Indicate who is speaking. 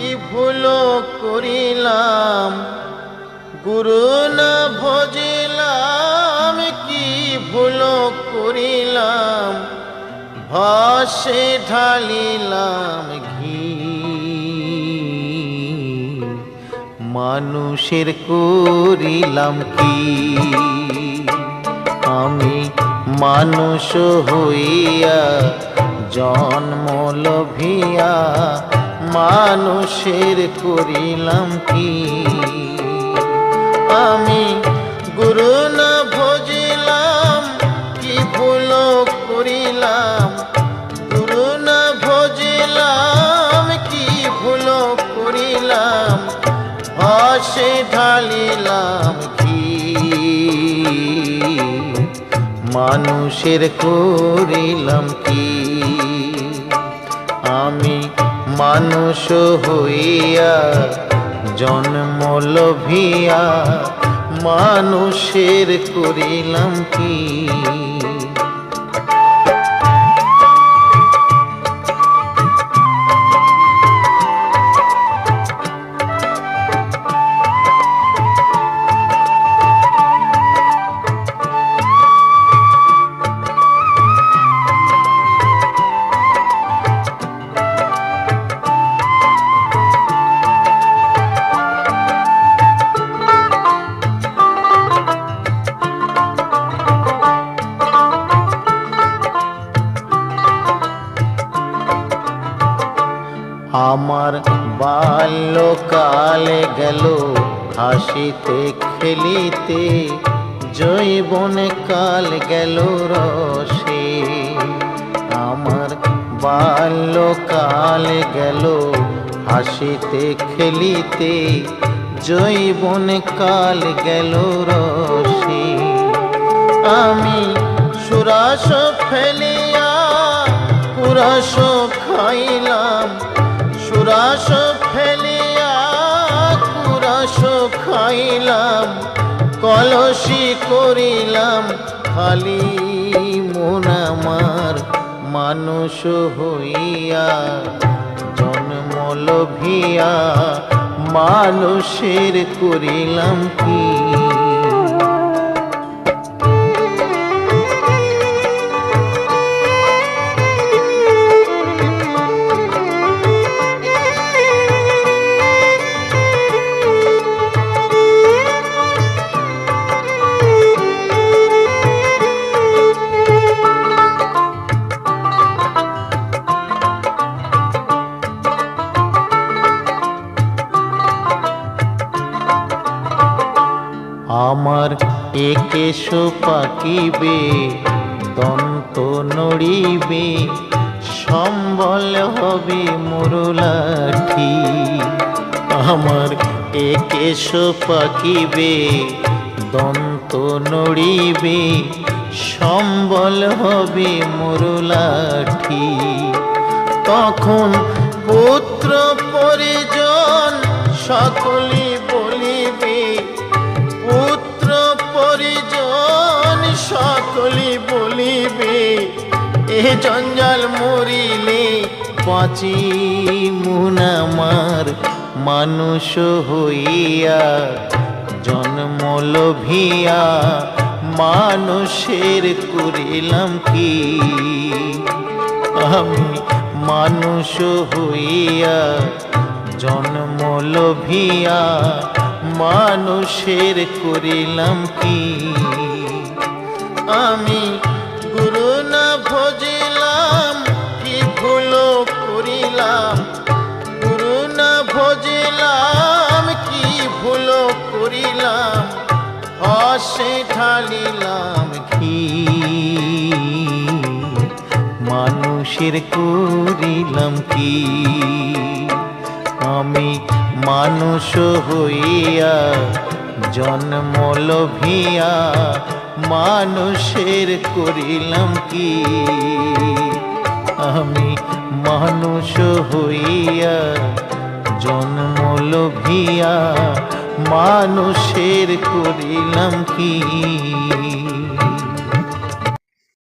Speaker 1: কি ভুল করিলাম, গুরু না ভজিলাম, কি ভুল করিলাম, ভাসে ঢালিলাম ঘি। মানুষের করিলাম কি, আমি মানুষ হইয়া জন্ম লভিয়া মানুষের করিলাম কি। আমি গুরু না ভজিলাম, কি ভুল করিলাম, গুরু না ভজিলাম, কি ভুল করিলাম, ভাসে ঢালিলাম ঘি। মানুষের করিলাম কি, আমি মানুষ হইয়া জন্ম লভিয়া মানুষের করিলাম কি। আমার বাল্যকালে গেল হাসিতে খেলিতে, যৌবনে কাল গেল রসে। আমার বাল্যকালে গেল হাসিতে খেলিতে, যৌবনে কাল গেল রসে। আমি সুরাস ফেলিয়া পুরাস খাইলাম, সুরাস ফেলিয়া কুরাস খাইলাম, কলসি করিলাম খালি মন আমার মানুষ হইয়া জন্ম লভিয়া মানুষের করিলাম কি। আমার একেশ পাকিবে, দন্ত নড়িবে, সম্বল হবে মোর লাঠি। আমার একেশ পাকিবে, দন্ত নড়িবে, সম্বল হবে মোর লাঠি। তখন পুত্র পরিজন সকলে বলিবে, পুত্র পরিজন সকলে বলিবে, এ জঞ্জাল মরিলে বাঁচি মন আমার মানুষ হইয়া জন্ম লভিয়া মানুষের করিলাম কি। আমি মানুষ হইয়া জন্ম লভিয়া মানুষের করিলাম কি। আমি গুরু না ভজিলাম, কি ভুল করিলাম, গুরু না ভজিলাম, কি ভুল করিলাম, হাসে ঢালিলাম ঘি। মানুষের করিলাম কি, আমি মানুষ হইয়া জন্ম লভিয়া মানুষের করিলাম কি। আমি মানুষ হইয়া জন্ম লভিয়া মানুষের করিলাম কি।